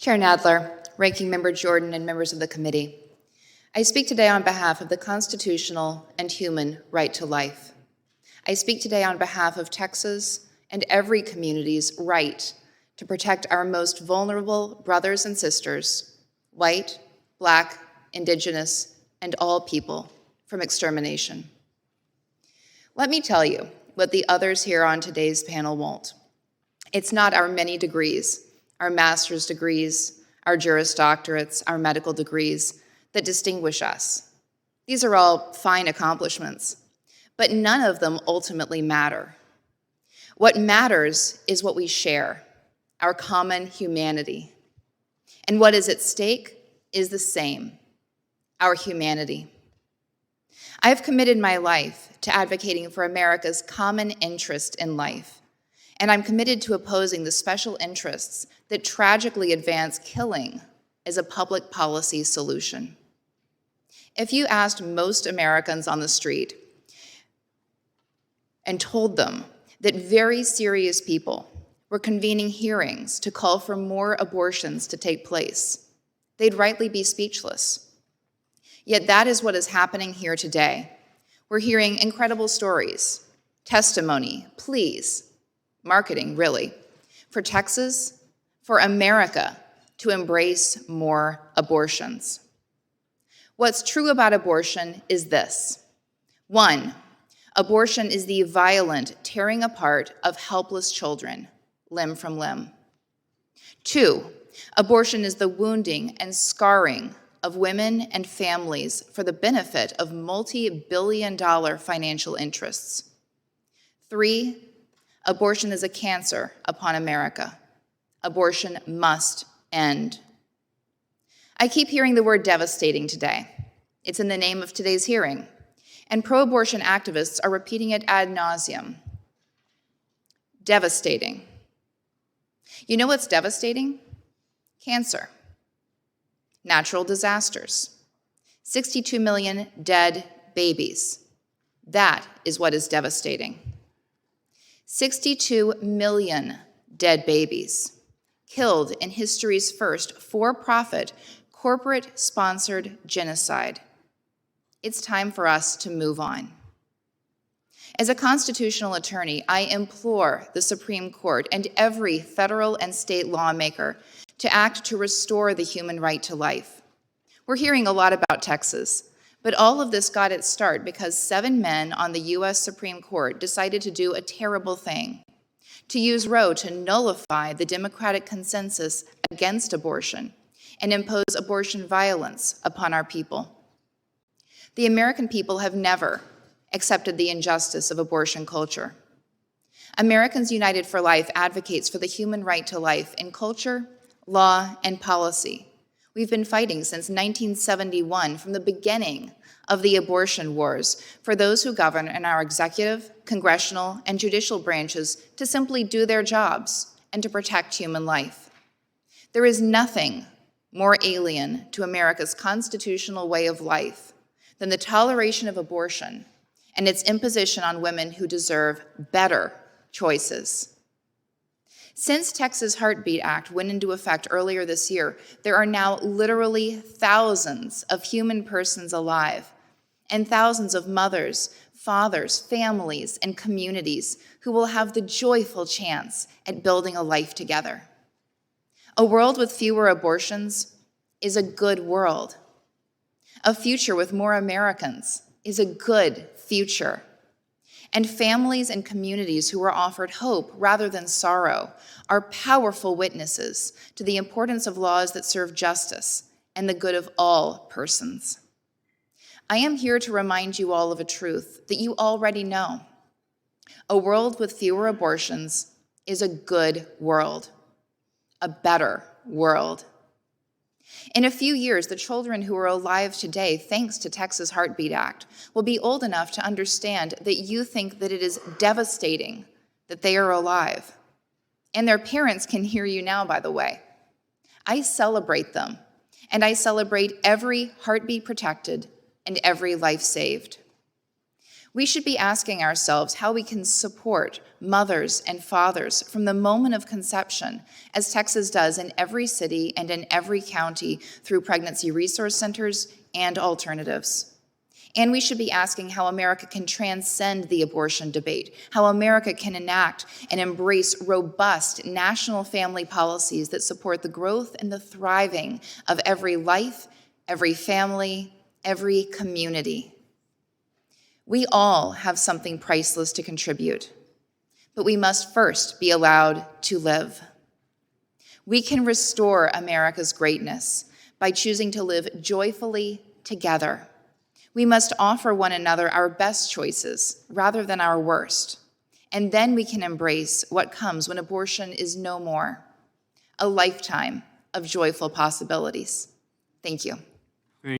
Chair Nadler, Ranking Member Jordan, and members of the committee, I speak today on behalf of the constitutional and human right to life. I speak today on behalf of Texas and every community's right to protect our most vulnerable brothers and sisters, white, Black, Indigenous, and all people, from extermination. Let me tell you what the others here on today's panel won't. It's not our many degrees, our master's degrees, our Juris Doctorates, our medical degrees that distinguish us. These are all fine accomplishments, but none of them ultimately matter. What matters is what we share, our common humanity. And what is at stake is the same, our humanity. I have committed my life to advocating for America's common interest in life, and I'm committed to opposing the special interests that tragically advance killing as a public policy solution. If you asked most Americans on the street and told them that very serious people were convening hearings to call for more abortions to take place, they'd rightly be speechless. Yet that is what is happening here today. We're hearing incredible stories, testimony, pleas, marketing, really, for Texas, for America to embrace more abortions. What's true about abortion is this. 1, abortion is the violent tearing apart of helpless children, limb from limb. 2, abortion is the wounding and scarring of women and families for the benefit of multi-billion-dollar financial interests. 3, abortion is a cancer upon America. Abortion must end. I keep hearing the word devastating today. It's in the name of today's hearing, and pro-abortion activists are repeating it ad nauseum. Devastating. You know what's devastating? Cancer. Natural disasters. 62 million dead babies. That is what is devastating. 62 million dead babies killed in history's first for-profit, corporate-sponsored genocide. It's time for us to move on. As a constitutional attorney, I implore the Supreme Court and every federal and state lawmaker to act to restore the human right to life. We're hearing a lot about Texas, but all of this got its start because 7 men on the U.S. Supreme Court decided to do a terrible thing, to use Roe to nullify the Democratic consensus against abortion and impose abortion violence upon our people. The American people have never accepted the injustice of abortion culture. Americans United for Life advocates for the human right to life in culture, law, and policy. We've been fighting since 1971, from the beginning of the abortion wars, for those who govern in our executive, congressional, and judicial branches to simply do their jobs and to protect human life. There is nothing more alien to America's constitutional way of life than the toleration of abortion and its imposition on women who deserve better choices. Since Texas Heartbeat Act went into effect earlier this year, there are now literally thousands of human persons alive and thousands of mothers, fathers, families, and communities who will have the joyful chance at building a life together. A world with fewer abortions is a good world. A future with more Americans is a good future. And families and communities who are offered hope rather than sorrow are powerful witnesses to the importance of laws that serve justice and the good of all persons. I am here to remind you all of a truth that you already know. A world with fewer abortions is a good world, a better world. In a few years, the children who are alive today, thanks to Texas Heartbeat Act, will be old enough to understand that you think that it is devastating that they are alive. And their parents can hear you now, by the way. I celebrate them, and I celebrate every heartbeat protected and every life saved. We should be asking ourselves how we can support mothers and fathers from the moment of conception, as Texas does in every city and in every county through pregnancy resource centers and alternatives. And we should be asking how America can transcend the abortion debate, how America can enact and embrace robust national family policies that support the growth and the thriving of every life, every family, every community. We all have something priceless to contribute, but we must first be allowed to live. We can restore America's greatness by choosing to live joyfully together. We must offer one another our best choices rather than our worst, and then we can embrace what comes when abortion is no more, a lifetime of joyful possibilities. Thank you.